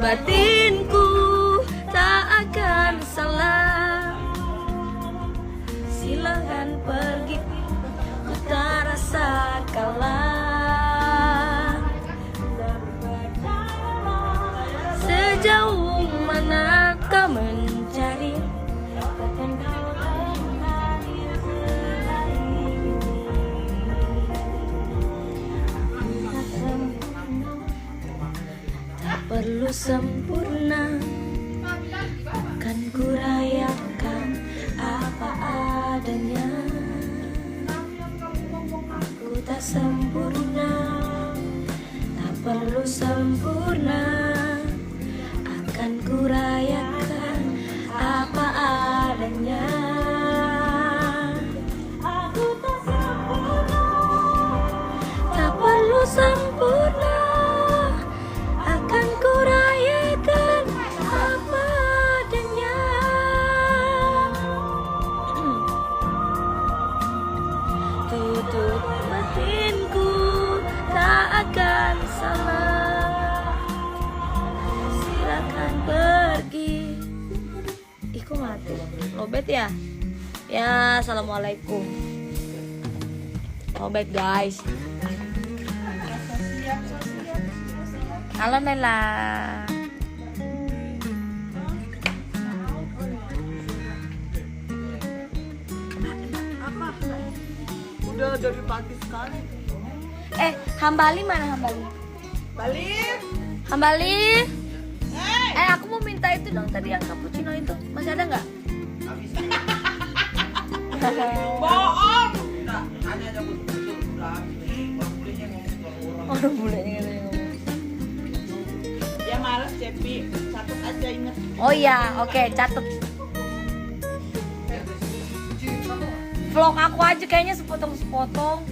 batinku tak akan salah. Silakan pergi, ku tak rasa kalah. Sejauh mana kau mencari, takkan kau kembali selain ini. Tak perlu sempurna, kan ku rayakan apa adanya. Ku tak sempurna, tak perlu sempurna, akan ku rayakan apa adanya. Aku tak sempurna, tak perlu sempurna, akan ku rayakan apa adanya. Tutup batinku tak akan salah. Silakan pergi. Ih kok mati? Lobet ya? Ya, assalamualaikum. Lobet guys. Halo Nela. Udah dari pagi sekali. Hambali mana Hambali? Balik. Hambali. Aku mau minta itu dong tadi yang cappuccino itu. Masih ada nggak? Bohong. Orang bulenya ngomong. Ya males Cepi, catat aja inget. Oh iya, oke, catet. Vlog aku aja kayaknya sepotong-sepotong.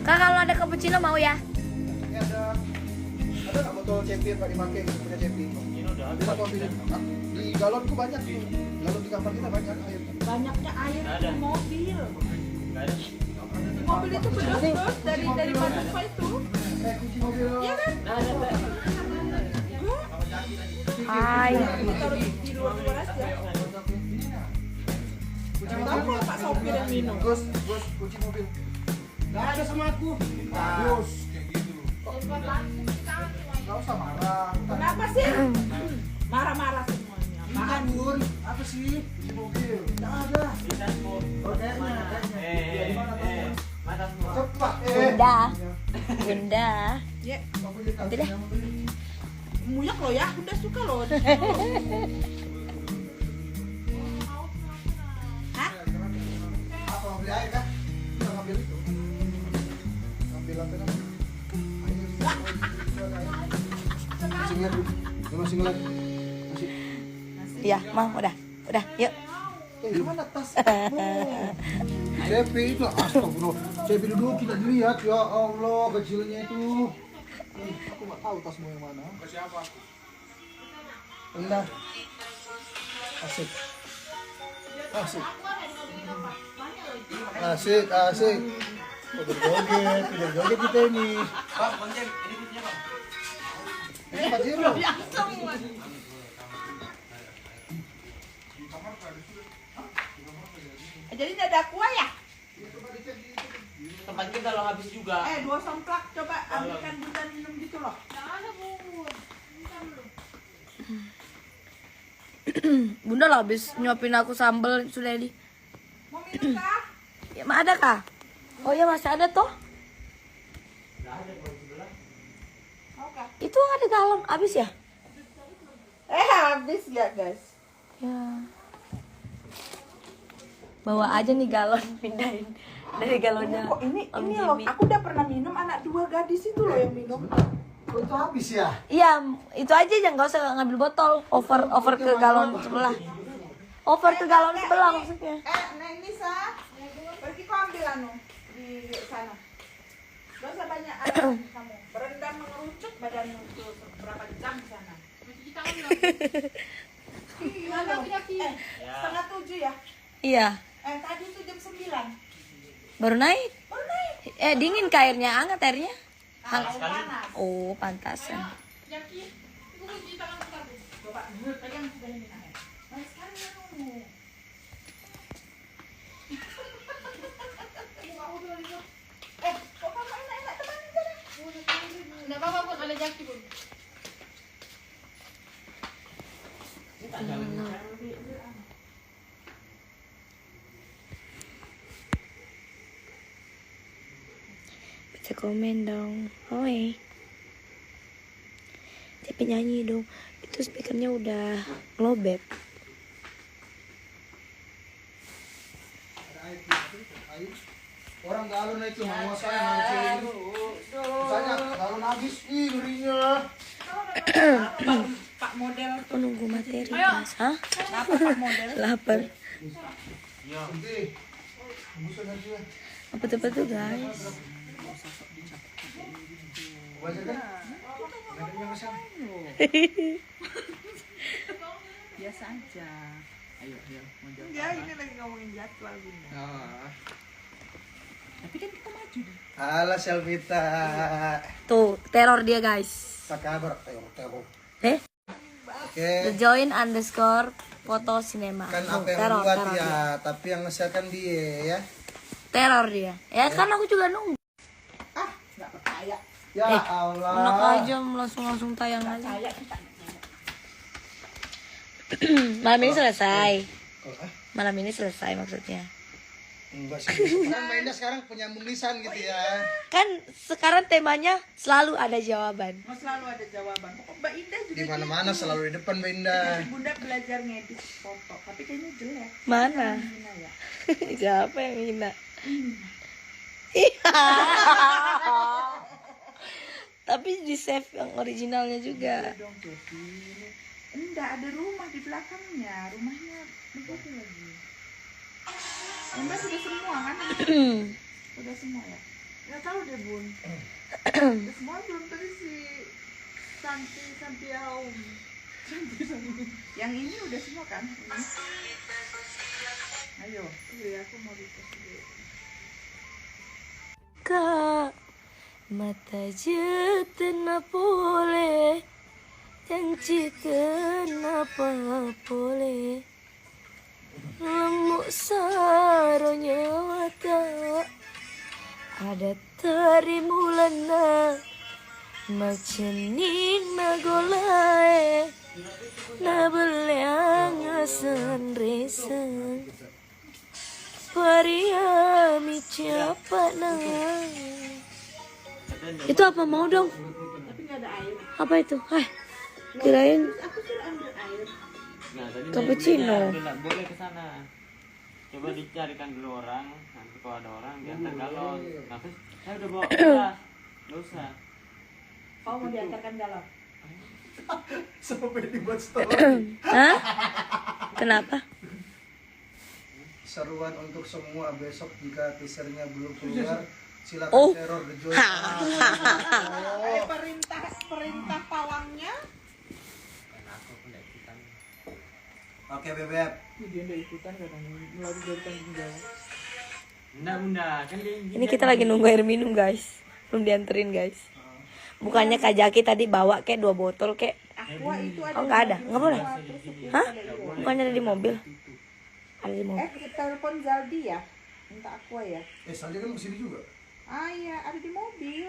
Kak, kalau ada cappuccino mau ya? Ada nggak botol cepi yang nggak dipakai gitu, punya cepi? Bisa kau pilih. Di galonku banyak tuh. Galon di kamar kita banyak air. Banyaknya air di mobil. Di mobil itu bedos dari Madura itu. Kunci mobil. Iya kan? Hai. Taruh di luar aja. Tahu kalau Pak sopir yang minum. Gus, kunci mobil. Nggak ada sama aku. Gus, kayak gitu. Nggak usah marah. Kenapa sih? Marah-marah semuanya. Apaan, Bun? Apa sih? Kunci mobil. Nggak ada. Oh, kayaknya. Di mana tuh? Cepat. Bunda. Bunda. Ya, Nanti deh. muyak lo ya. Udah suka lo. Hah? Apa mau beli air kah? Nggak ngambil itu. Ngambil apa namanya? Masih ngeliat, masih ngeliat, masih. Iya, Mam, udah, yuk. Gimana tas? Cepi itu, astagfirullah. Cepi duduk kita dilihat, ya Allah kecilnya itu. Aku nggak tahu tasmu yang mana. Siapa? Enggak. Asik. Asik. Asik, asik. Joget kita ini. Pak, bonceng, ini punya Pak. Ini Pak Jiro. Jadi tidak ada kuah ya? Tempat kita lo habis juga. 2 somplak coba ambilkan bunda minum gitu loh. Bunda lah habis nyuapin aku sambal Suleli. Mau minum kah? Ya, ada kah? Oh ya masih ada toh? Mau kah? Itu ada galon habis ya? Habis ya guys. Ya. Bawa aja nih galon, pindahin dari galonnya. Kok ini Om loh, Jimmy. aku udah pernah minum, anak 2 gadis itu loh yang minum. Oh, itu habis ya? Iya, itu aja jangan nggak usah ngambil botol, over ke galon sebelah. Over ke galon sebelah maksudnya. Neng Nisa, pergi kau ambil anu di sana. Gak usah banyak kamu. Berendam mengerucut badanmu itu berapa jam di sana. Setengah 7 ya? Iya, Tadi itu jam 9. baru naik. Baru naik. Dingin ke airnya, hangat airnya. Air panas. Oh, pantasan. Coba pegang sudah ini Nah, sekarang anu. Kok kamu enak-enak temanin sana? Enggak apa-apa Bun, ada jaki Bun. Baca komen dong. Oi. Tapi nyanyi dong. Itu speakernya udah lowbat. Orang galon itu mau saya nanti. Misalnya galon habis, ih ngerinya. Pak model. Aku nunggu materi, Mas. Hah? Apa Pak model? Lapar. Oke. Busan aja. Apa tuh guys? Baca kan? Nadanya masang. Biasa aja. Ayo, mau jawab. Enggak, ini lagi ngomongin jadwal Bunda. Tapi kan kita maju deh. Halo Selvita. Tuh, teror dia guys. Apa kabar? Teror. The Oke. join underscore foto sinema. Kan Tuh, apa yang teror, buat teror ya, dia. tapi yang ngeselkan dia ya. Teror dia. Ya kan aku juga nunggu. Ah, enggak percaya. Ya Enak Allah. aja langsung tayang aja. Percaya kita. Malam ini selesai. Oh, Malam ini selesai maksudnya. enggak sih. Kan mainnya sekarang penyambung lisan gitu ya. Kan sekarang temanya selalu ada jawaban. Mau selalu ada jawaban. Kok Mbak Indah juga Di mana-mana selalu di depan Benda. gitu. Bunda belajar ngedit foto, tapi kayaknya jelek. Mana? Gimana ya? Siapa yang hina? Tapi di save yang originalnya juga. Dong jadi. Enggak ada rumah di belakangnya. Rumahnya begitu lagi. Bunda sudah semua kan? Udah semua ya? Nggak tahu deh Bun. Udah semua belum tadi si Santi Aum. Yang ini udah semua kan? Ini. Ayo, aku mau request dulu. Kak, mata jetena boleh, janji kenapa boleh, lemuk saronya mata, ada tari mulana, macening nagolae, nabeleang asan resan. Pariami siapa nang? Itu apa mau dong? Tapi nggak ada air. Apa itu? Kirain Aku suruh ambil air. Nah, tadi Cappuccino. tidak boleh ke sana. Coba dicarikan dulu orang, nanti kalau ada orang diantar galon. Nah, terus saya udah bawa udah, nggak usah. Kau mau diantarkan galon? Sampai dibuat story. Hah? Kenapa? Seruan untuk semua besok jika teasernya belum keluar silakan Oh. teror the joy. Perintah pawangnya. Oke bebek. Dia nggak ikutan katanya. Lari dari tanggung jawab. Bunda, kan Ini kita lagi nunggu air minum guys. Belum dianterin guys. Bukannya Kak Jaki tadi bawa kayak 2 botol kayak. Aqua itu ada. Oh nggak ada, nggak boleh. Terus itu Hah? ada juga. Bukannya ada di mobil? Ada di mobil. Kita telepon Zaldi ya. Minta aqua ya. Salja kan kesini juga. Ah iya, ada di mobil.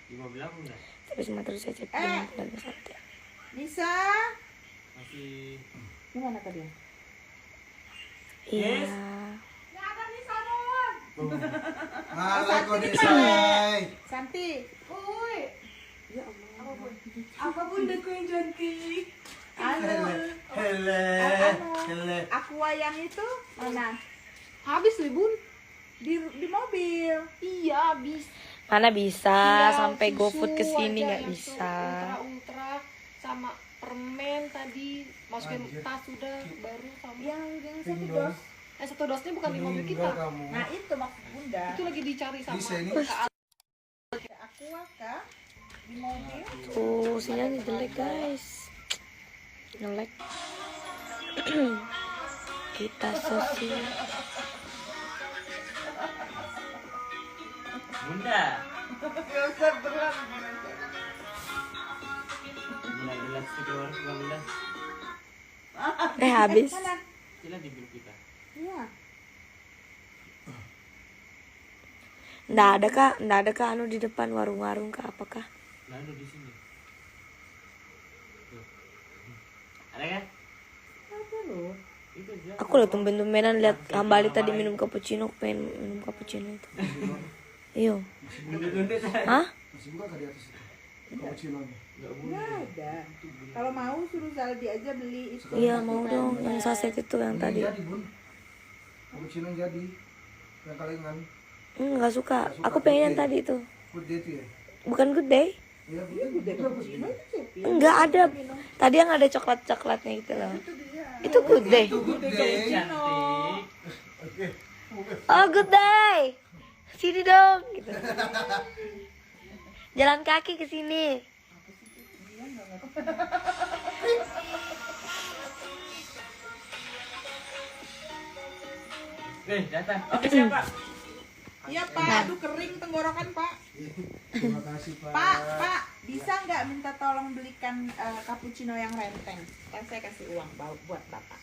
di mobil aku Bunda. Tapi semua terus saya cek dengan tenaga sate. Bisa? Masih Gimana tadi? Iya. Nggak ada nih salon. Halo Kodesai. Santi. Uy. Ya Allah. Apa bundaku yang cantik? Anu. Hele. Anu. Hele. Aqua yang itu mana? Habis nih Bun. Di mobil. Iya habis. Mana bisa Iya, sampai susu GoFood ke sini aja nggak yang bisa. Ultra sama permen tadi masukin tas sudah baru sama. Yang satu dos. Satu dosnya bukan di mobil kita. Enggak kamu. Nah itu maksud Bunda. Itu lagi dicari sama Bisa ini. Aqua kah? Di mobil. Tuh sinyalnya jelek guys. Ngelek. Kita sosial. Bunda. Gak usah berat. Bunda gelas keluar Bunda. Habis. Mana? Sila di grup kita. Iya. Nggak ada kah anu di depan warung-warung kah apakah? Lalu di sini. Tuh. Ada kan? Apa lo? Itu aja. Aku lah tumben-tumbenan lihat Hambali tadi minum cappuccino, pengen minum cappuccino itu. Iyo. Bunda-bunda saya. Hah? Masih buka kan di atas itu? Cappuccino-nya. Nggak ada. Kalau mau suruh Zaldi aja beli itu. Iya mau dong yang saset itu yang tadi. Jadi bun. Cappuccino yang jadi. Yang kalengan. Nggak suka. Aku pengen yang tadi itu. Good day itu ya. Bukan good day? Iya, good day. Cappuccino itu Cepi. Enggak ada. Tadi yang ada coklat-coklatnya gitu loh. Itu good day. Good day. Cantik. Oke. Oh good day. Sini dong gitu. Jalan kaki ke sini. Datang. Oke, siap, Pak. Iya Pak, aduh kering tenggorokan Pak. Terima kasih Pak. Pak, bisa nggak minta tolong belikan cappuccino yang renteng? Kan saya kasih uang buat Bapak.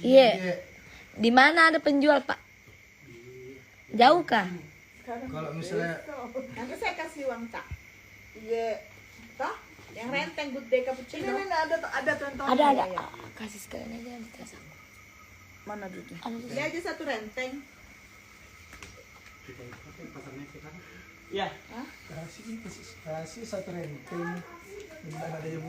Iya. Di mana ada penjual, Pak? Jauh kah? Kalau misalnya Nanti saya kasih uang Cak. Iya. Toh? Yang renteng good day cappuccino. Ini ada contohnya. Ada. Ya. Kasih sekalian aja di tas aku. Mana duitnya? Ada di Ini aja satu renteng. Ya. kasih satu renteng. Benar ada yang